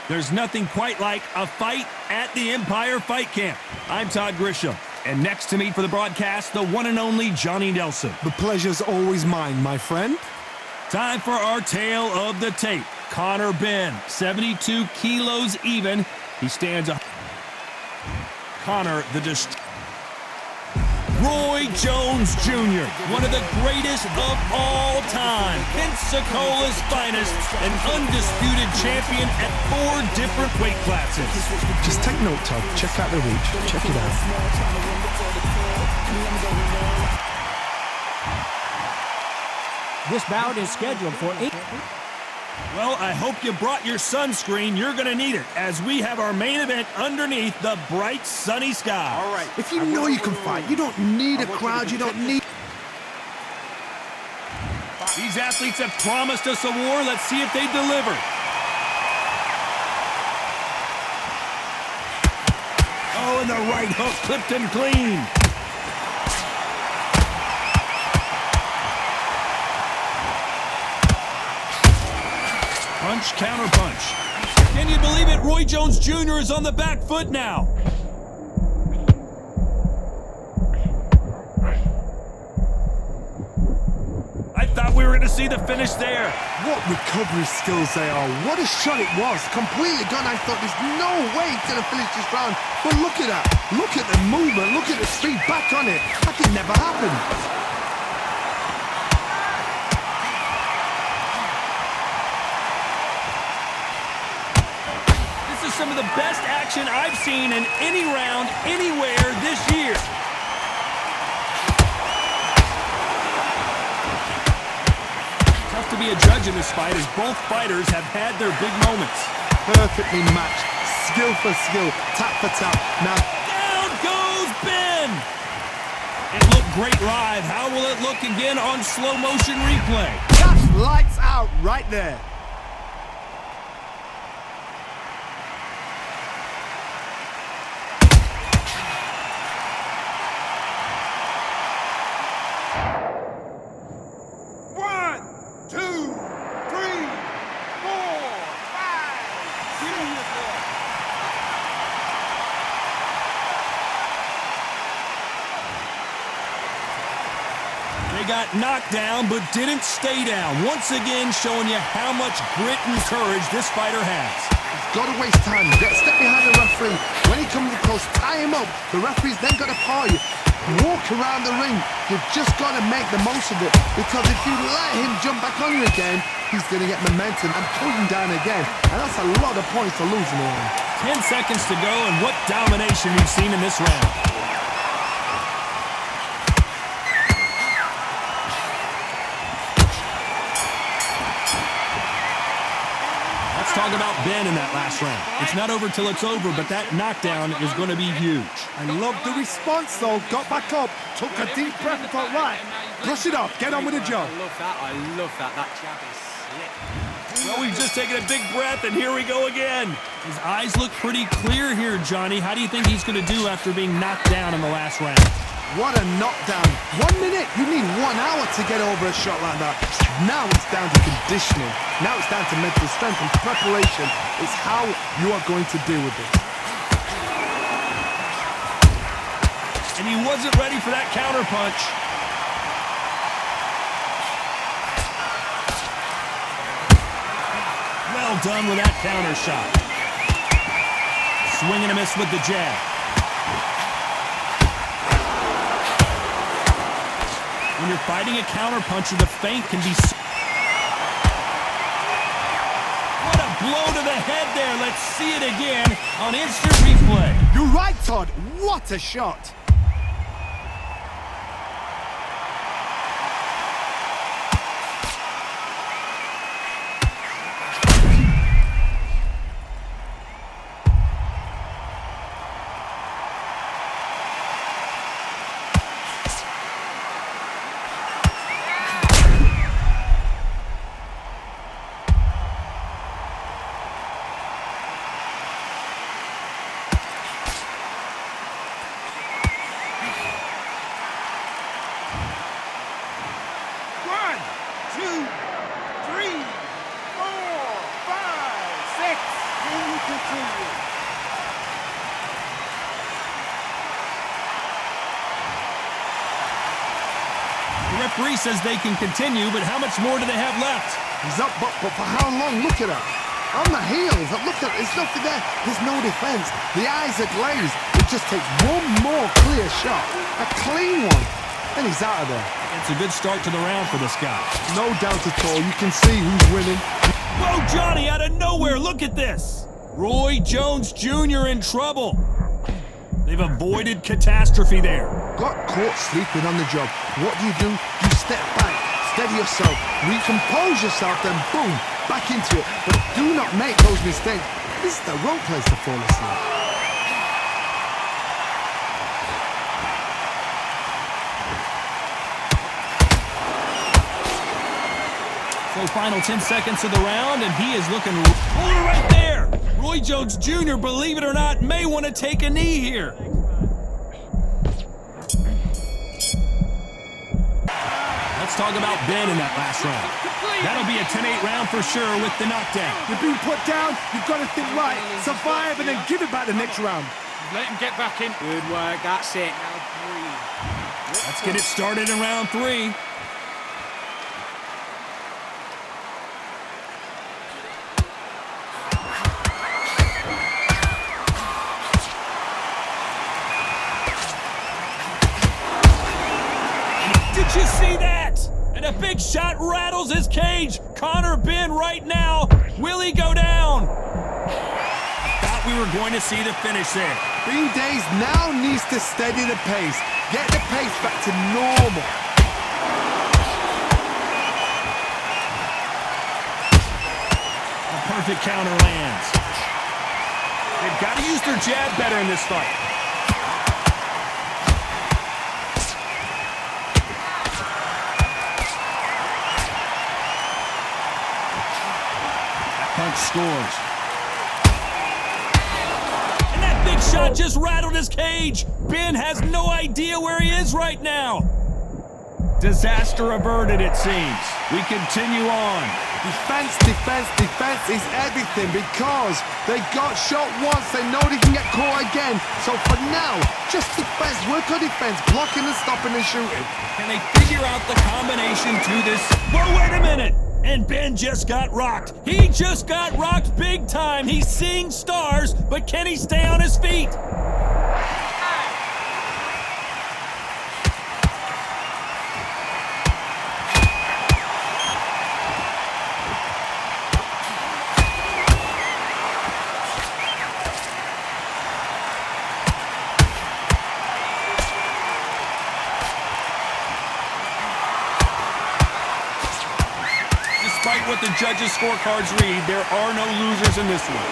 There's nothing quite like a fight at the Empire Fight Camp. I'm Todd Grisham, and next to me for the broadcast, the one and only Johnny Nelson. The pleasure's always mine, my friend. Time for our tale of the tape. Conor Benn, 72 kilos even. He stands a... Conor the Destroyer. Roy Jones Jr., one of the greatest of all time. Pensacola's finest, an undisputed champion at 4 different weight classes. Just take note, Todd. Check out the reach. Check it out. This bout is scheduled for 8. Well, I hope you brought your sunscreen. You're going to need it, as we have our main event underneath the bright, sunny sky. All right. If you know you can fight, you don't need a crowd, you don't need... These athletes have promised us a war. Let's see if they deliver. Oh, and the right hook clipped him clean. Punch, counter punch. Can you believe it? Roy Jones Jr. is on the back foot now. I thought we were going to see the finish there. What recovery skills they are. What a shot it was. Completely gone. I thought there's no way he's going to finish this round. But look at that. Look at the movement. Look at the speed back on it. That could never happen. Some of the best action I've seen in any round, anywhere this year. Tough to be a judge in this fight, as both fighters have had their big moments. Perfectly matched. Skill for skill. Tap for tap. Now... Down goes Benn! It looked great live. How will it look again on slow motion replay? That's lights out right there. They got knocked down, but didn't stay down. Once again, showing you how much grit and courage this fighter has. He's got to waste time. You've got to step behind the referee. When he comes close, tie him up. The referee's then got to paw you. Walk around the ring. You've just got to make the most of it. Because if you let him jump back on you again, he's going to get momentum and pull you down again. And that's a lot of points to lose in the round. 10 seconds to go, and what domination we've seen in this round. Talk about Benn in that last round. It's not over till it's over, but that knockdown is going to be huge. I love the response, though. Got back up, took a deep breath and thought, right, brush it off, get on with the job. I love that. That jab is slick. Well, we've just taken a big breath, and here we go again. His eyes look pretty clear here, Johnny. How do you think he's going to do after being knocked down in the last round? What a knockdown. 1 minute, you need 1 hour to get over a shot like that. Now it's down to conditioning. Now it's down to mental strength and preparation. It's how you are going to deal with this. And he wasn't ready for that counter punch. Well done with that counter shot. Swing and a miss with the jab. When you're fighting a counterpuncher, the feint can be... What a blow to the head there. Let's see it again on instant replay. You're right, Todd. What a shot. The referee says they can continue, but how much more do they have left? He's up, but for how long? Look at her. On the heels. Look at it. There's nothing there. There's no defense. The eyes are glazed. It just takes one more clear shot. A clean one. And he's out of there. It's a good start to the round for this guy. No doubt at all. You can see who's winning. Whoa, Johnny, out of nowhere. Look at this. Roy Jones Jr. in trouble. They've avoided catastrophe there. Got caught sleeping on the job. What do? You step back, steady yourself, recompose yourself, then boom, back into it. But do not make those mistakes. This is the wrong place to fall asleep. So final 10 seconds of the round, and he is looking right there. Roy Jones Jr., believe it or not, may want to take a knee here. Let's talk about Ben in that last round. That'll be a 10-8 round for sure with the knockdown. You've been put down, you've got to think right, survive and then give it back the next round. Let him get back in. Good work, that's it. Let's get it started in round 3. Did you see that? And a big shot rattles his cage. Conor Benn right now. Will he go down? I thought we were going to see the finish there. Bean Days now needs to steady the pace. Get the pace back to normal. A perfect counter lands. They've got to use their jab better in this fight. Punch scores. And that big shot just rattled his cage. Ben has no idea where he is right now. Disaster averted, it seems. We continue on. Defense, defense, defense is everything because they got shot once. They know they can get caught again. So for now, just defense. Work on defense. Blocking and stopping and shooting. Can they figure out the combination to this? Well, wait a minute. And Ben just got rocked. He just got rocked big time. He's seeing stars, but can he stay on his feet? Despite what the judges' scorecards read, there are no losers in this one.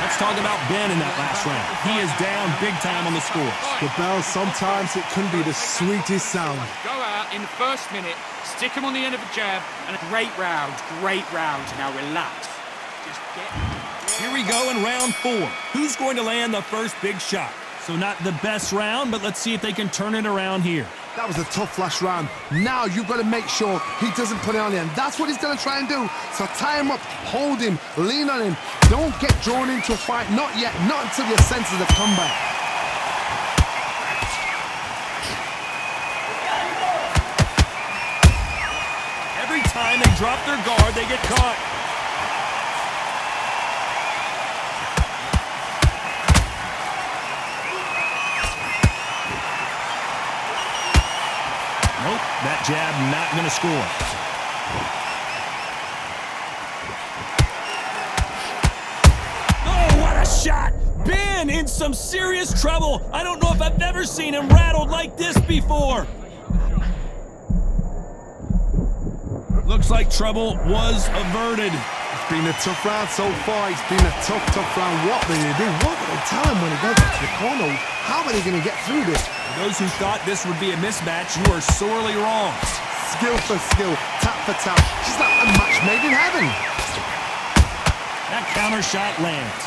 Let's talk about Ben in that last round. He is down big time on the score. The bell, sometimes it can be the sweetest sound. Go out in the first minute, stick him on the end of a jab, and a great round, great round. Now relax. Just get... Here we go in round 4. Who's going to land the first big shot? So not the best round, but let's see if they can turn it around here. That was a tough last round. Now you've got to make sure he doesn't put it on him. That's what he's going to try and do. So tie him up, hold him, lean on him. Don't get drawn into a fight. Not yet. Not until your senses have come back. Every time they drop their guard, they get caught. Nope, that jab not going to score. Oh, what a shot! Ben in some serious trouble. I don't know if I've ever seen him rattled like this before. Looks like trouble was averted. It's been a tough round so far. It's been a tough round. What will they do? What will they tell him when he goes back to the corner? How are they going to get through this? Those who thought this would be a mismatch, you are sorely wrong. Skill for skill, tap for tap. She's like a match made in heaven. That counter shot lands.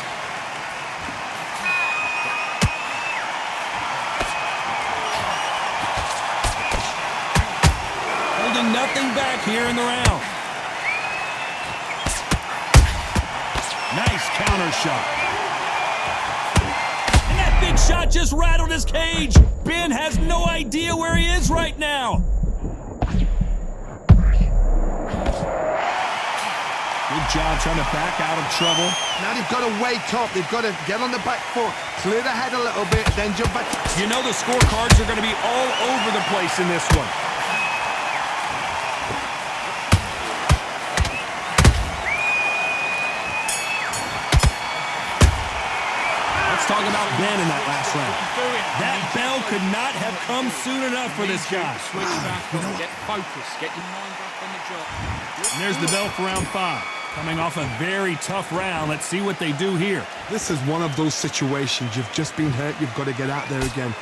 holding nothing back here in the round. Nice counter shot. And that big shot just rattled his cage. Ben has no idea where he is right now. Good job trying to back out of trouble. Now they've got to wake up. They've got to get on the back foot, clear the head a little bit, then jump back. You know the scorecards are going to be all over the place in this one. Let's talk about Ben in that last round. That bell could not have come soon enough for this guy. Switch back on, get focused, get your mind back on the job. And there's the bell for round 5. Coming off a very tough round, let's see what they do here. This is one of those situations. You've just been hurt. You've got to get out there again.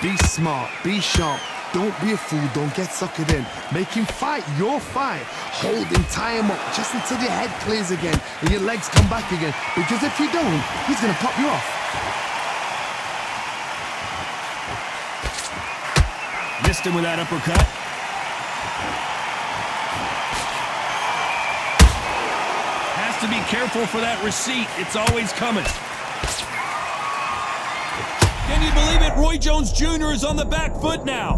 Be smart. Be sharp. Don't be a fool. Don't get suckered in. Make him fight your fight. Hold him, tie him up just until your head clears again and your legs come back again. Because if you don't, he's going to pop you off. Missed him with that uppercut. To be careful for that receipt. It's always coming. Can you believe it? Roy Jones Jr. is on the back foot now.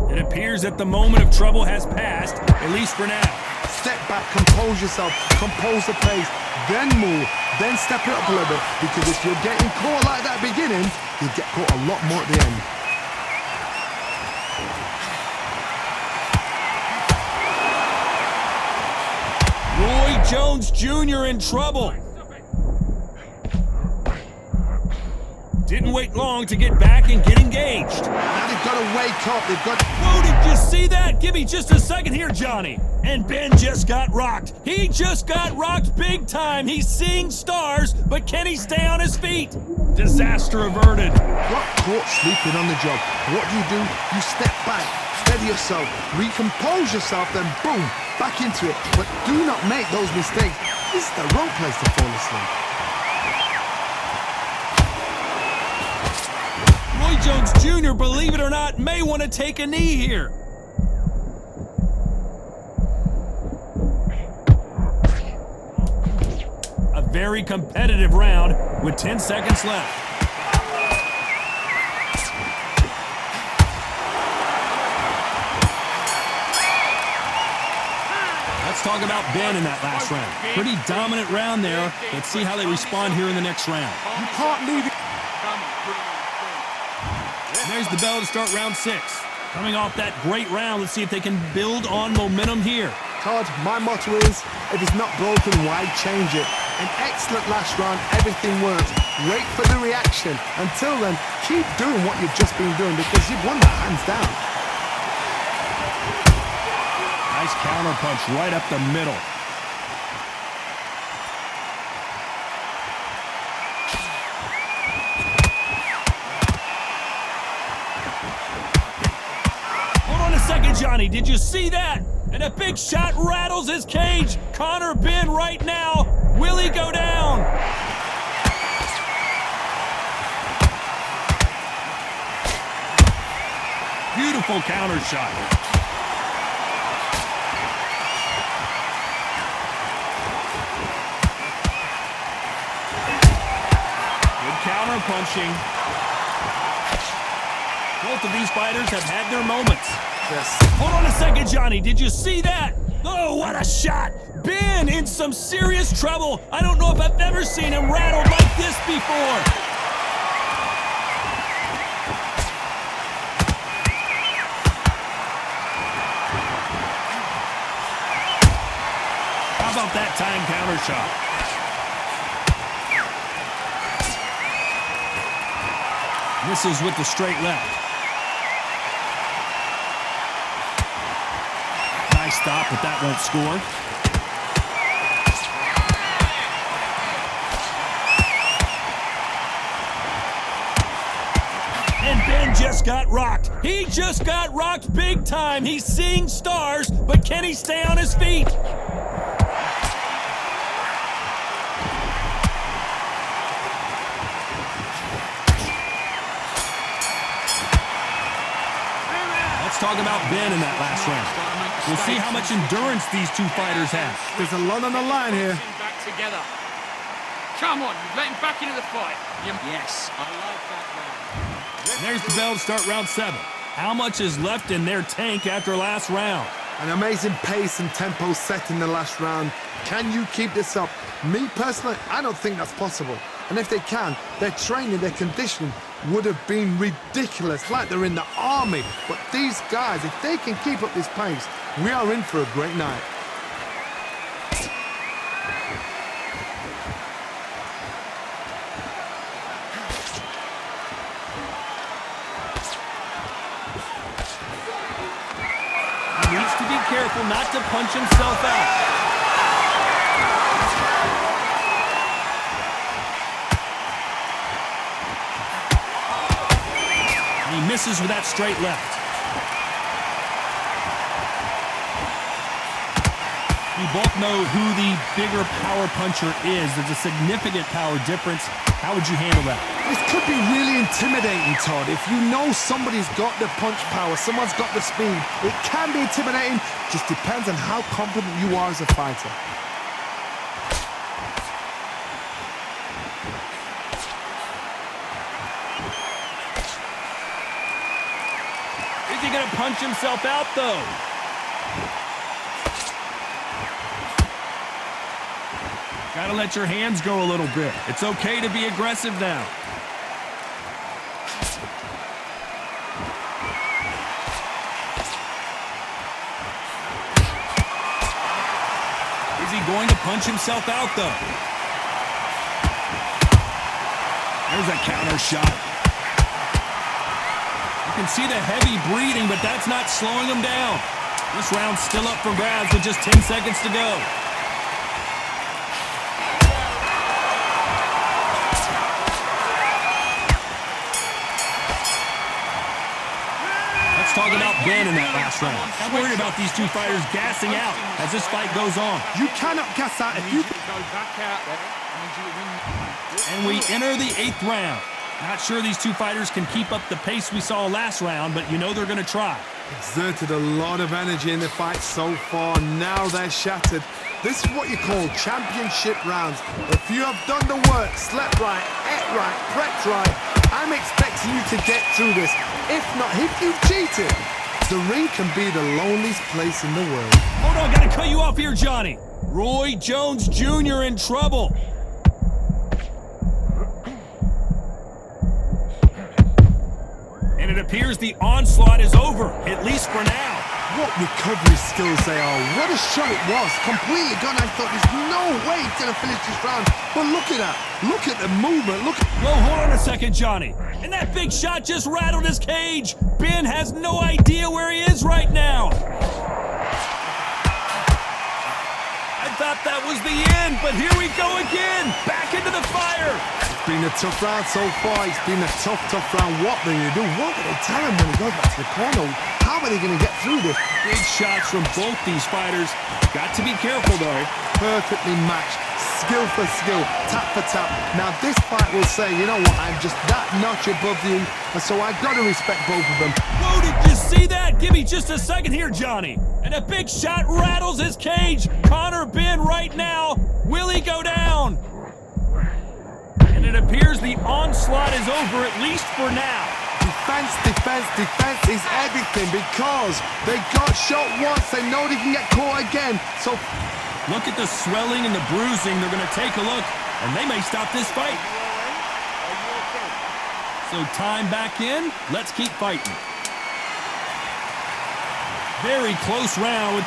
It appears that the moment of trouble has passed, at least for now. Step back, compose yourself, compose the pace, then move, then step it up a little bit. Because if you're getting caught like that beginning, you'll get caught a lot more at the end. Roy Jones Jr. in trouble. Didn't wait long to get back and get engaged. Now they've got to wake up. They've got... Whoa, did you see that? Give me just a second here, Johnny. And Ben just got rocked. He just got rocked big time. He's seeing stars, but can he stay on his feet? Disaster averted. Got caught sleeping on the job. What do? You step back, steady yourself, recompose yourself, then boom, back into it. But do not make those mistakes. This is the wrong place to fall asleep. Roy Jones Jr., believe it or not, may want to take a knee here. A very competitive round with 10 seconds left. Let's talk about Ben in that last round. Pretty dominant round there. Let's see how they respond here in the next round. You can't leave it. And there's the bell to start round 6. Coming off that great round, let's see if they can build on momentum here. Todd, my motto is, if it's not broken, why change it? An excellent last round, everything works. Wait for the reaction. Until then, keep doing what you've just been doing because you've won that hands down. Nice counter punch right up the middle. Hold on a second, Johnny. Did you see that? And a big shot rattles his cage. Conor Ben right now. Will he go down? Beautiful counter shot. Good counter punching. Both of these fighters have had their moments. Yes. Hold on a second, Johnny. Did you see that? Oh, what a shot. Ben in some serious trouble. I don't know if I've ever seen him rattled like this before. How about that time counter shot? Misses with the straight left. Nice stop, but that won't score. And Ben just got rocked. He just got rocked big time. He's seeing stars, but can he stay on his feet? about Ben in that last round. We'll see how much endurance these two fighters have. There's a lot on the line here. Back together. Come on, let him back into the fight. Yes, I like that round. And there's the bell to start round 7. How much is left in their tank after last round? An amazing pace and tempo set in the last round. Can you keep this up? Me personally, I don't think that's possible. And if they can, their training, their conditioning would have been ridiculous, like they're in the army. But these guys, if they can keep up this pace, we are in for a great night. He needs to be careful not to punch himself out. He misses with that straight left. We both know who the bigger power puncher is. There's a significant power difference. How would you handle that? This could be really intimidating, Todd. If you know somebody's got the punch power, someone's got the speed, it can be intimidating. Just depends on how confident you are as a fighter. Is he going to punch himself out, though? Gotta let your hands go a little bit. It's okay to be aggressive now. Is he going to punch himself out, though? There's a counter shot. You can see the heavy breathing, but that's not slowing him down. This round's still up for grabs with just 10 seconds to go. Let's talk about Ben in that last round. I'm worried about these two fighters gassing out as this fight goes on. You cannot gas out if you... Go back out there. And we enter the 8th round. Not sure these two fighters can keep up the pace we saw last round, but you know they're going to try. Exerted a lot of energy in the fight so far. Now they're shattered. This is what you call championship rounds. If you have done the work, slept right, ate right, prepped right, I'm expecting you to get through this. If not, if you've cheated, the ring can be the loneliest place in the world. Hold on, got to cut you off here, Johnny. Roy Jones Jr. in trouble. And it appears the onslaught is over, at least for now. What recovery skills they are. What a shot it was. Completely gone. I thought there's no way he's going to finish this round. But look at that. Look at the movement. Look. Whoa, hold on a second, Johnny. And that big shot just rattled his cage. Ben has no idea where he is right now. I thought that was the end, but here we go again. Back into the fire. It's been a tough round so far. It's been a tough round. What are they going to do? What do they tell him when he goes back to the corner? How are they going to get through this? Big shots from both these fighters. Got to be careful, though. Perfectly matched. Skill for skill. Tap for tap. Now this fight will say, you know what? I'm just that notch above you. And so I've got to respect both of them. Whoa, did you see that? Give me just a second here, Johnny. And a big shot rattles his cage. Conor Ben right now. Will he go down? And it appears the onslaught is over, at least for now. Defense, defense, defense is everything because they got shot once. They know they can get caught again. So look at the swelling and the bruising. They're going to take a look, and they may stop this fight. So time back in. Let's keep fighting. Very close round with...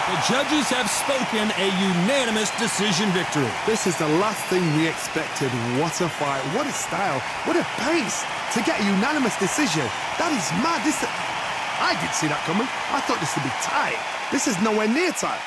The judges have spoken, a unanimous decision victory. this is the last thing we expected. What a fight, what a style, what a pace to get a unanimous decision. That is mad. I didn't see that coming. I thought this would be tight. This is nowhere near tight.